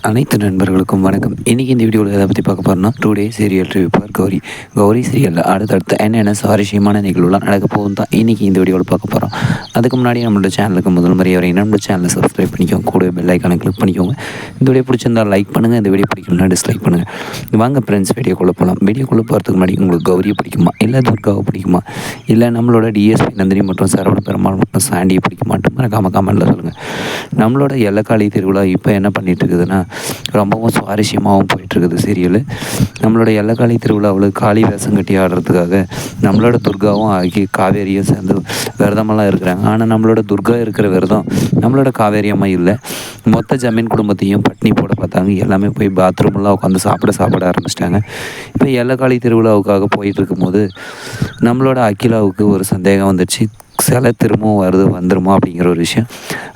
அனைத்து நண்பர்களுக்கும் வணக்கம். இன்றைக்கி இந்த வீடியோவில் எதை பற்றி பார்க்க போகிறோம்னா, today serial review for Gauri. Gauri சீரியலில் அடுத்தடுத்து என்னென்ன சுவாரஸ்யமான நிகழ்வுலாம் நடக்க போகும் தான் இன்றைக்கி இந்த வீடியோவில் பார்க்க போகிறோம். அதுக்கு முன்னாடி நம்மளோட சேனலுக்கு முதல் முறை வரை நம்மளோட சேனலை சப்ஸ்கிரைப் பண்ணிக்கோங்க, கூட பெல் ஐக்கானை கிளிக் பண்ணிக்கோங்க. இந்த வீடியோ பிடிச்சிருந்தால் லைக் பண்ணுங்கள், இந்த வீடியோ பிடிக்கலனா டிஸ்லைக் பண்ணுங்கள். வாங்க ஃப்ரெண்ட்ஸ், வீடியோக்குள்ளே போகலாம். வீடியோக்குள்ளே போகிறதுக்கு முன்னாடி உங்களுக்கு கௌரியை பிடிக்குமா, இல்லை துர்காவை பிடிக்குமா, இல்லை நம்மளோட டிஎஸ்பி நந்தினி மற்றும் சரவண பெருமாள் மற்றும் சாண்டியை பிடிக்குமாட்டும் மறக்காம கமெண்ட்டில் சொல்லுங்கள். நம்மளோட எல்லக்காளி திருவிழா இப்போ என்ன பண்ணிகிட்டு இருக்குதுன்னா, ரொம்பவும் சுவாரஸ்யமாகவும் போயிட்டுருக்குது சீரியல். நம்மளோட எல்லக்காளி திருவிழாவில் காளி வேஷம் கட்டி ஆடுறதுக்காக நம்மளோட துர்காவும் ஆகி காவேரியும் சேர்ந்து விரதமெல்லாம் இருக்கிறாங்க. ஆனால் நம்மளோட துர்கா இருக்கிற விரதம் நம்மளோட காவேரி அம்மா இல்லை. மொத்த ஜமீன் குடும்பத்தையும் பட்னி போட பார்த்தாங்க. எல்லாமே போய் பாத்ரூம்லாம் உட்காந்து சாப்பிட ஆரம்பிச்சிட்டாங்க. இப்போ எல்லக்காளி திருவிழாவுக்காக போயிட்டு இருக்கும்போது நம்மளோட அகிலாவுக்கு ஒரு சந்தேகம் வந்துடுச்சு, சிலை திரும்பவும் வந்துருமா அப்படிங்கிற ஒரு விஷயம்.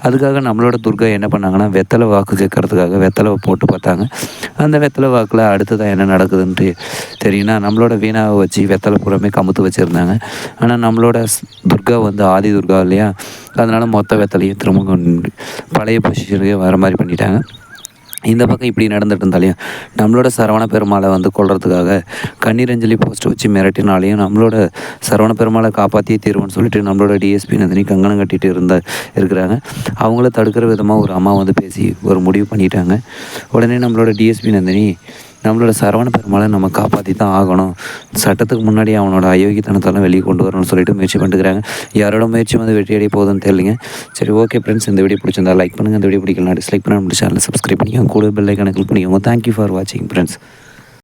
அதுக்காக நம்மளோட துர்கா என்ன பண்ணாங்கன்னா, வெத்தலை வாக்கு கேட்கறதுக்காக வெத்தலை போட்டு பார்த்தாங்க. அந்த வெத்தலை வாக்கில் அடுத்ததான் என்ன நடக்குதுன்ட்டு தெரியும்னா, நம்மளோட வீணாவை வச்சு வெத்தலை பூராமே கமுத்து வச்சுருந்தாங்க. ஆனால் நம்மளோட துர்கா வந்து ஆதி துர்கா இல்லையா, அதனால் மொத்த வெத்தலையும் திரும்ப பழைய பொசிஷனுக்கே வர மாதிரி பண்ணிட்டாங்க. இந்த பக்கம் இப்படி நடந்துட்டு இருந்தாலையும் நம்மளோட சரவண பெருமாளை வந்து கொல்றதுக்காக கண்ணீரஞ்சலி போஸ்ட் வச்சு மிரட்டினாலையும் நம்மளோட சரவண பெருமாளை காப்பாற்றியே தீர்வுன்னு சொல்லிட்டு நம்மளோட டிஎஸ்பி நந்தினி கங்கணம் கட்டிட்டு இருக்கிறாங்க. அவங்கள தடுக்கிற விதமாக ஒரு அம்மா வந்து பேசி ஒரு முடிவு பண்ணிட்டாங்க. உடனே நம்மளோட டிஎஸ்பி நந்தினி நம்மளோட சரவண பெருமாளை நம்ம காப்பாற்றி தான் ஆகணும், சட்டத்துக்கு முன்னாடி அவனோட அயோக்கியத்தனத்தெல்லாம் வெளியே கொண்டு வரணும்னு சொல்லிட்டு முயற்சி பண்ணிட்டுருக்காங்க. யாரோட முயற்சி வந்து வெற்றி அடைய போகுதுன்னு தெரியலைங்க. சரி, ஓகே ஃப்ரெண்ட்ஸ், இந்த வீடியோ பிடிச்சிருந்தா லைக் பண்ணுங்கள், இந்த வீடியோ பிடிக்கலாம் டிஸ்லைக் பண்ண நம்ம சேனலை சப்ஸ்கிரைப் பண்ணிக்கோங்க, கூட பெல் ஐக்கானை கிளிக் பண்ணிக்கோங்க. தேங்க்யூ ஃபார் வாட்சிங் ஃப்ரெண்ட்ஸ்.